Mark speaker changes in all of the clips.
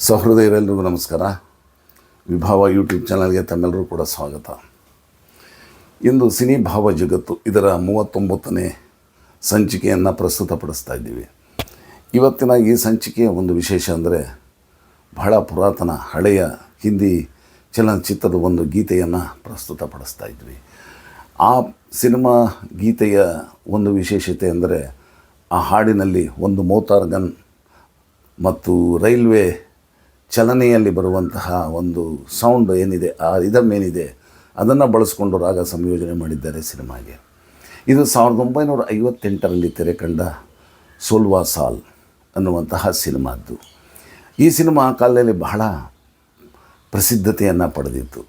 Speaker 1: ಸಹೃದಯರೆಲ್ಲರಿಗೂ ನಮಸ್ಕಾರ. ವಿಭಾವ ಯೂಟ್ಯೂಬ್ ಚಾನಲ್ಗೆ ತಮ್ಮೆಲ್ಲರೂ ಕೂಡ ಸ್ವಾಗತ. ಇಂದು ಸಿನಿ ಭಾವ ಜಗತ್ತು ಇದರ 39ನೇ ಸಂಚಿಕೆಯನ್ನು ಪ್ರಸ್ತುತಪಡಿಸ್ತಾ ಇದ್ದೀವಿ. ಇವತ್ತಿನ ಈ ಸಂಚಿಕೆಯ ಒಂದು ವಿಶೇಷ ಅಂದರೆ ಬಹಳ ಪುರಾತನ ಹಳೆಯ ಹಿಂದಿ ಚಲನಚಿತ್ರದ ಒಂದು ಗೀತೆಯನ್ನು ಪ್ರಸ್ತುತಪಡಿಸ್ತಾ ಇದ್ವಿ. ಆ ಸಿನಿಮಾ ಗೀತೆಯ ಒಂದು ವಿಶೇಷತೆ ಅಂದರೆ ಆ ಹಾಡಿನಲ್ಲಿ ಒಂದು ಮೋಟಾರ್ ಗನ್ ಮತ್ತು ರೈಲ್ವೆ ಚಲನೆಯಲ್ಲಿ ಬರುವಂತಹ ಒಂದು ಸೌಂಡ್ ಏನಿದೆ, ಆ ರಿದಮ್ ಏನಿದೆ, ಅದನ್ನು ಬಳಸ್ಕೊಂಡು ರಾಗ ಸಂಯೋಜನೆ ಮಾಡಿದ್ದಾರೆ ಸಿನಿಮಾಗೆ. ಇದು 1958ರಲ್ಲಿ ತೆರೆ ಕಂಡ ಸೋಲ್ವಾ ಸಾಲ್ ಅನ್ನುವಂತಹ ಸಿನಿಮಾದ್ದು. ಈ ಸಿನಿಮಾ ಆ ಕಾಲದಲ್ಲಿ ಬಹಳ ಪ್ರಸಿದ್ಧತೆಯನ್ನು ಪಡೆದಿತ್ತು.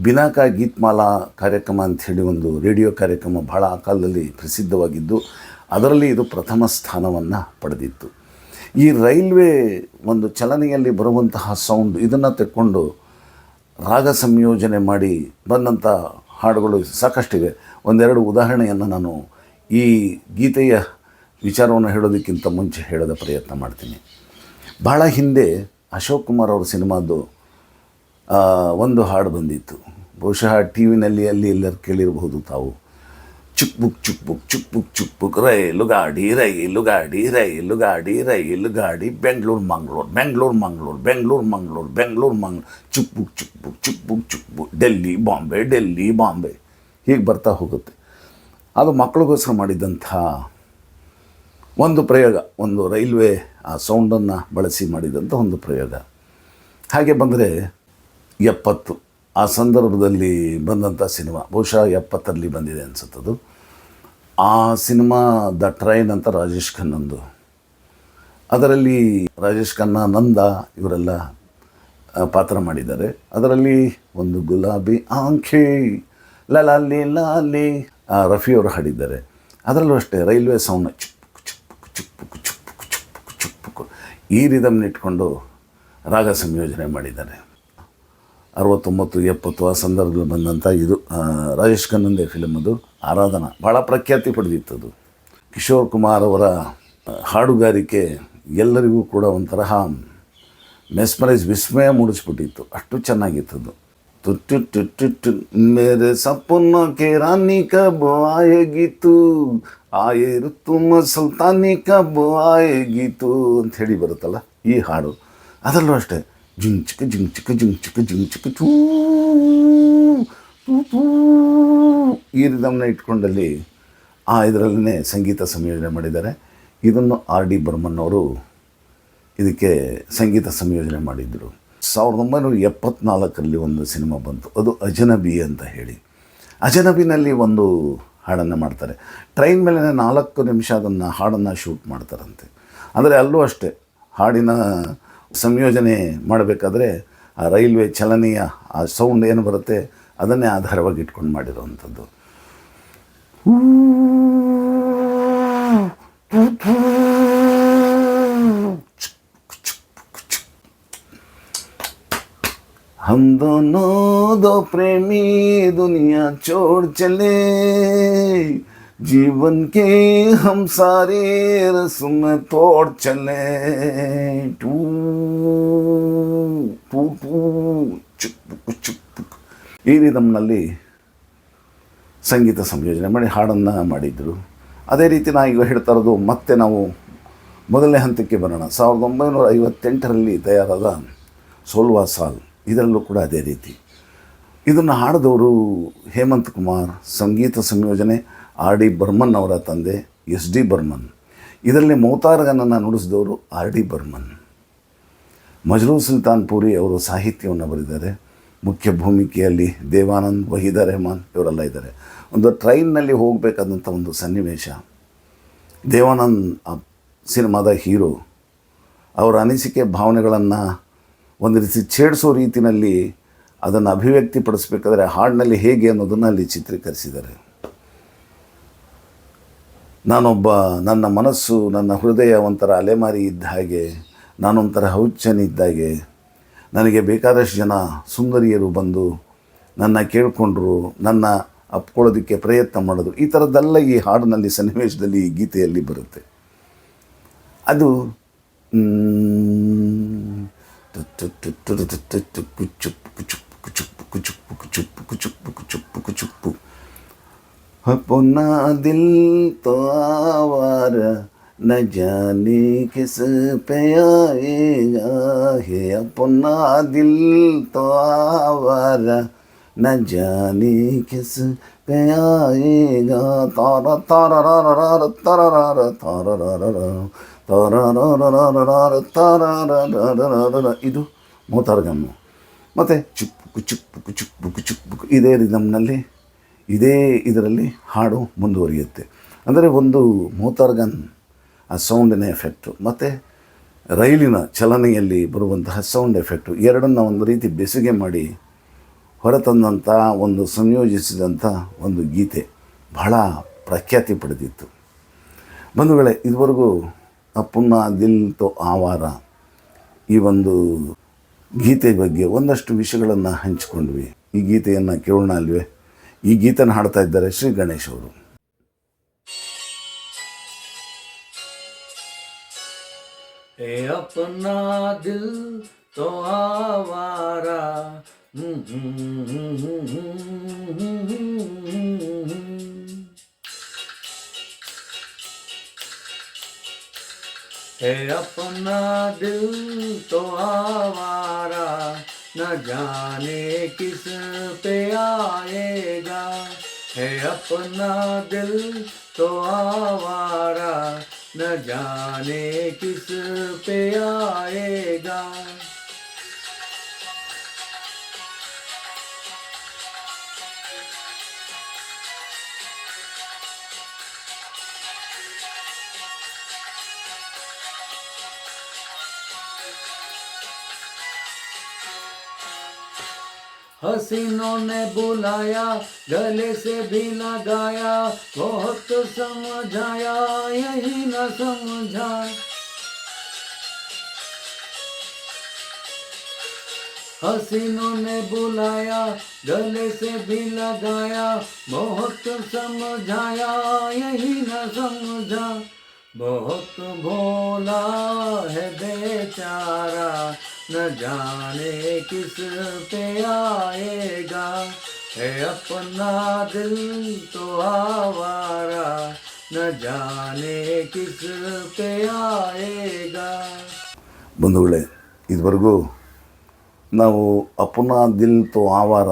Speaker 1: ಬಿನಾಕ ಗೀತ್ಮಾಲಾ ಕಾರ್ಯಕ್ರಮ ಅಂಥೇಳಿ ಒಂದು ರೇಡಿಯೋ ಕಾರ್ಯಕ್ರಮ ಬಹಳ ಆ ಕಾಲದಲ್ಲಿ ಪ್ರಸಿದ್ಧವಾಗಿದ್ದು, ಅದರಲ್ಲಿ ಇದು ಪ್ರಥಮ ಸ್ಥಾನವನ್ನು ಪಡೆದಿತ್ತು. ಈ ರೈಲ್ವೆ ಒಂದು ಚಲನೆಯಲ್ಲಿ ಬರುವಂತಹ ಸೌಂಡ್ ಇದನ್ನು ತೆಕ್ಕೊಂಡು ರಾಗ ಸಂಯೋಜನೆ ಮಾಡಿ ಬಂದಂಥ ಹಾಡುಗಳು ಸಾಕಷ್ಟಿವೆ. ಒಂದೆರಡು ಉದಾಹರಣೆಯನ್ನು ನಾನು ಈ ಗೀತೆಯ ವಿಚಾರವನ್ನು ಹೇಳೋದಕ್ಕಿಂತ ಮುಂಚೆ ಹೇಳೋದ ಪ್ರಯತ್ನ ಮಾಡ್ತೀನಿ. ಬಹಳ ಹಿಂದೆ ಅಶೋಕ್ ಕುಮಾರ್ ಅವ್ರ ಸಿನಿಮಾದ್ದು ಒಂದು ಹಾಡು ಬಂದಿತ್ತು. ಬಹುಶಃ ಟಿ ವಿನಲ್ಲಿ ಅಲ್ಲಿ ಎಲ್ಲರೂ ಕೇಳಿರಬಹುದು ತಾವು. ಚುಕ್ ಬುಕ್ ಚುಕ್ ಬುಕ್ ಚುಕ್ ಬುಕ್ ಚುಕ್ ಬುಕ್ ರೈಲು ಗಾಡಿ ರೈಲು ಗಾಡಿ ರೈಲು ಗಾಡಿ ರೈಲು ಗಾಡಿ ಬೆಂಗಳೂರು ಮಂಗಳೂರು ಬೆಂಗಳೂರು ಮಂಗಳೂರು ಬೆಂಗಳೂರು ಮಂಗಳೂರು ಬೆಂಗಳೂರು ಮಂಗಳೂರು ಚುಕ್ ಬುಕ್ ಚುಕ್ ಬುಕ್ ಚುಕ್ ಬುಕ್ ಚುಕ್ ಬುಕ್ ಡೆಲ್ಲಿ ಬಾಂಬೆ ಹೀಗೆ ಬರ್ತಾ ಹೋಗುತ್ತೆ. ಅದು ಮಕ್ಕಳಿಗೋಸ್ಕರ ಮಾಡಿದ್ದಂಥ ಒಂದು ಪ್ರಯೋಗ, ಒಂದು ರೈಲ್ವೆ ಆ ಸೌಂಡನ್ನು ಬಳಸಿ ಮಾಡಿದಂಥ ಒಂದು ಪ್ರಯೋಗ. ಹಾಗೆ ಬಂದರೆ 70 ಆ ಸಂದರ್ಭದಲ್ಲಿ ಬಂದಂಥ ಸಿನಿಮಾ, ಬಹುಶಃ 70ರಲ್ಲಿ ಬಂದಿದೆ ಅನಿಸುತ್ತದು. ಆ ಸಿನಿಮಾ ದ ಟ್ರೈನ್ ಅಂತ ರಾಜೇಶ್ ಖನ್ನಂದು. ಅದರಲ್ಲಿ ರಾಜೇಶ್ ಖನ್ನಾ, ನಂದ ಇವರೆಲ್ಲ ಪಾತ್ರ ಮಾಡಿದ್ದಾರೆ. ಅದರಲ್ಲಿ ಒಂದು ಗುಲಾಬಿ ಆಂಖೆ ಲಾಲಿ ಲಾಲಿ ರಫಿಯವರು ಹಾಡಿದ್ದಾರೆ. ಅದರಲ್ಲೂ ಅಷ್ಟೇ ರೈಲ್ವೆ ಸೌಂಡ್ ಚುಪ್ಪು ಚುಪ್ಪು ಚುಪ್ಪು ಚುಪ್ಪು ಚುಪ್ಪು ಚುಪ್ಪು ಈ ರಿದಮ್ನ ಇಟ್ಕೊಂಡು ರಾಗ ಸಂಯೋಜನೆ ಮಾಡಿದ್ದಾರೆ. 69, 70 ಆ ಸಂದರ್ಭದಲ್ಲಿ ಬಂದಂಥ ಇದು ರಾಜೇಶ್ ಖನ್ನಂದೇ ಫಿಲಮ್. ಅದು ಆರಾಧನಾ ಭಾಳ ಪ್ರಖ್ಯಾತಿ ಪಡೆದಿತ್ತದು. ಕಿಶೋರ್ ಕುಮಾರ್ ಅವರ ಹಾಡುಗಾರಿಕೆ ಎಲ್ಲರಿಗೂ ಕೂಡ ಒಂಥರಹ ವಿಸ್ಮಯ ಮೂಡಿಸ್ಬಿಟ್ಟಿತ್ತು. ಅಷ್ಟು ಚೆನ್ನಾಗಿತ್ತದು. ತುಟ್ಟು ಟುಟ್ಟು ಟು ಮೇರೆ ಸಪನೋ ಕೆ ರಾನಿ ಕಬ್ ಆಯೇಗಿತ್ತು ಆಯೇ ಋತುಮ ಸುಲ್ತಾನಿ ಕಬ್ ಆಯೇಗಿತ್ತು ಅಂಥೇಳಿ ಬರುತ್ತಲ್ಲ ಈ ಹಾಡು. ಅದರಲ್ಲೂ ಅಷ್ಟೇ ಜಿಂಗ್ ಚಿಕ್ಕ ಜಿಂಗ್ ಚಿಕ್ಕ ಜಿಂಗ್ ಚಿಕ್ಕ ಜಿಂಗ್ ಚಿಕ್ಕ ಚೂ ಈ ರಿದಮ್ನ ಇಟ್ಕೊಂಡಲ್ಲಿ ಇದರಲ್ಲೇ ಸಂಗೀತ ಸಂಯೋಜನೆ ಮಾಡಿದ್ದಾರೆ. ಇದನ್ನು ಆರ್ ಡಿ ಬರ್ಮನ್ ಅವರು ಇದಕ್ಕೆ ಸಂಗೀತ ಸಂಯೋಜನೆ ಮಾಡಿದ್ದರು. 1974ರಲ್ಲಿ ಒಂದು ಸಿನಿಮಾ ಬಂತು, ಅದು ಅಜನಬಿ ಅಂತ ಹೇಳಿ. ಅಜನಬಿನಲ್ಲಿ ಒಂದು ಹಾಡನ್ನು ಮಾಡ್ತಾರೆ. ಟ್ರೈನ್ ಮೇಲೆ 4 ನಿಮಿಷ ಅದನ್ನು ಹಾಡನ್ನು ಶೂಟ್ ಮಾಡ್ತಾರಂತೆ. ಅಂದರೆ ಅಲ್ಲೂ ಅಷ್ಟೇ ಹಾಡಿನ ಸಂಯೋಜನೆ ಮಾಡಬೇಕಾದ್ರೆ ಆ ರೈಲ್ವೆ ಚಲನೆಯ ಆ ಸೌಂಡ್ ಏನು ಬರುತ್ತೆ ಅದನ್ನೇ ಆಧಾರವಾಗಿ ಇಟ್ಕೊಂಡು ಮಾಡಿರೋವಂಥದ್ದು. हम दोनों दो प्रेमी दुनिया छोड़ चले जीवन के हम सारे रस्म तोड़ चले टू टू टू ಚುಕ್ ಚುಕ್ ಈ ರಿದಮ್ನಲ್ಲಿ ಸಂಗೀತ ಸಂಯೋಜನೆ ಮಾಡಿ ಹಾಡನ್ನು ಮಾಡಿದರು. ಅದೇ ರೀತಿ ನಾನು ಈಗ ಹೇಳ್ತಾ ಇರೋದು ಮತ್ತೆ ನಾವು ಮೊದಲನೇ ಹಂತಕ್ಕೆ ಬರೋಣ. 1958ರಲ್ಲಿ ತಯಾರಾದ ಸೋಲ್ವಾ ಸಾಲ್, ಇದರಲ್ಲೂ ಕೂಡ ಅದೇ ರೀತಿ. ಇದನ್ನು ಹಾಡಿದವರು ಹೇಮಂತ್ ಕುಮಾರ್, ಸಂಗೀತ ಸಂಯೋಜನೆ ಆರ್ ಡಿ ಬರ್ಮನ್ ಅವರ ತಂದೆ ಎಸ್ ಡಿ ಬರ್ಮನ್. ಇದರಲ್ಲಿ ಮೋತಾರ್ಗನನ್ನು ನುಡಿಸಿದವರು ಆರ್ ಡಿ ಬರ್ಮನ್. ಮಜ್ರೂ ಸುಲ್ತಾನ್ಪುರಿ ಅವರು ಸಾಹಿತ್ಯವನ್ನು ಬರೆದಿದ್ದಾರೆ. ಮುಖ್ಯ ಭೂಮಿಕೆಯಲ್ಲಿ ದೇವಾನಂದ್, ವಹೀದಾ ರೆಹಮಾನ್ ಇವರೆಲ್ಲ ಇದ್ದಾರೆ. ಒಂದು ಟ್ರೈನ್ನಲ್ಲಿ ಹೋಗಬೇಕಾದಂಥ ಒಂದು ಸನ್ನಿವೇಶ. ದೇವಾನಂದ್ ಆ ಸಿನಿಮಾದ ಹೀರೋ. ಅವರ ಅನಿಸಿಕೆ ಭಾವನೆಗಳನ್ನು ಒಂದು ರೀತಿ ಛೇಡಿಸೋ ರೀತಿಯಲ್ಲಿ ಅದನ್ನು ಅಭಿವ್ಯಕ್ತಿಪಡಿಸಬೇಕಾದ್ರೆ ಹಾಡಿನಲ್ಲಿ ಹೇಗೆ ಅನ್ನೋದನ್ನು ಅಲ್ಲಿ ಚಿತ್ರೀಕರಿಸಿದ್ದಾರೆ. ನನ್ನ ಮನಸ್ಸು, ನನ್ನ ಹೃದಯ ಒಂಥರ ಅಲೆಮಾರಿ ಇದ್ದ ಹಾಗೆ, ನಾನೊಂಥರ ಹುಚ್ಚನಿದ್ದಾಗೆ, ನನಗೆ ಬೇಕಾದಷ್ಟು ಜನ ಸುಂದರಿಯರು ಬಂದು ನನ್ನ ಕೇಳಿಕೊಂಡ್ರು, ನನ್ನ ಅಪ್ಕೊಳ್ಳೋದಕ್ಕೆ ಪ್ರಯತ್ನ ಮಾಡಿದ್ರು. ಈ ಥರದ್ದೆಲ್ಲ ಈ ಹಾಡಿನಲ್ಲಿ ಸನ್ನಿವೇಶದಲ್ಲಿ ಈ ಗೀತೆಯಲ್ಲಿ ಬರುತ್ತೆ. ಅದು कुचुप अपना दिल तो आवारा न जाने किस पे आएगा है अपना दिल तो आवारा न जाने किस पे आएगा तारा तारा तारा तारा ಇದು ಮೋತಾರ್ಗನ್ನು. ಮತ್ತು ಚುಪ್ಪು ಚುಪ್ಪು ಚುಪ್ಪು ಚುಪ್ಪು ಇದೇ ರಿದಮ್ನಲ್ಲಿ ಇದರಲ್ಲಿ ಹಾಡು ಮುಂದುವರಿಯುತ್ತೆ. ಅಂದರೆ ಒಂದು ಮೋತಾರ್ಗನ್ ಆ ಸೌಂಡಿನ ಎಫೆಕ್ಟು ಮತ್ತು ರೈಲಿನ ಚಲನೆಯಲ್ಲಿ ಬರುವಂತಹ ಸೌಂಡ್ ಎಫೆಕ್ಟು ಎರಡನ್ನು ಒಂದು ರೀತಿ ಬೆಸುಗೆ ಮಾಡಿ ಹೊರತಂದಂಥ ಒಂದು ಸಂಯೋಜಿಸಿದಂಥ ಒಂದು ಗೀತೆ ಬಹಳ ಪ್ರಖ್ಯಾತಿ ಪಡೆದಿತ್ತು. ಬಂಧುಗಳೇ, ಇದುವರೆಗೂ ಅಪ್ಪುನ್ನ ದಿಲ್ ತೋ ಆವಾರ ಈ ಒಂದು ಗೀತೆ ಬಗ್ಗೆ ಒಂದಷ್ಟು ವಿಷಯಗಳನ್ನು ಹಂಚಿಕೊಂಡ್ವಿ. ಈ ಗೀತೆಯನ್ನು ಕೇಳೋಣ ಅಲ್ವೇ? ಈ ಗೀತೆನ ಹಾಡ್ತಾ ಇದ್ದಾರೆ ಶ್ರೀ ಗಣೇಶ್ ಅವರು.
Speaker 2: ए अपना दिल तो आवारा है अपना दिल तो आवारा न जाने किस पे आएगा है अपना दिल तो आवारा न जाने किस पे आएगा हसीनों ने बुलाया गले से भी लगाया बहुत समझाया यही न समझा हसीनों ने बुलाया गले से भी लगाया बहुत समझाया यही न समझा बहुत भोला है बेचारा न जाने किस पे आएगा है अपना दिल तो आवारा न जाने किस पे आएगा.
Speaker 1: ಬಂಧುಗಳೇ, ಇದುವರೆಗೂ ನಾವು ಅಪ್ಪುನ ದಿಲ್ ತೋ ಆವಾರ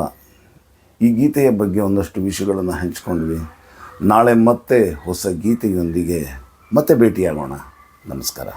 Speaker 1: ಈ ಗೀತೆಯ ಬಗ್ಗೆ ಒಂದಷ್ಟು ವಿಷಯಗಳನ್ನು ಹಂಚಿಕೊಂಡ್ವಿ. ನಾಳೆ ಮತ್ತೆ ಹೊಸ ಗೀತೆಯೊಂದಿಗೆ ಮತ್ತೆ ಭೇಟಿಯಾಗೋಣ. ನಮಸ್ಕಾರ.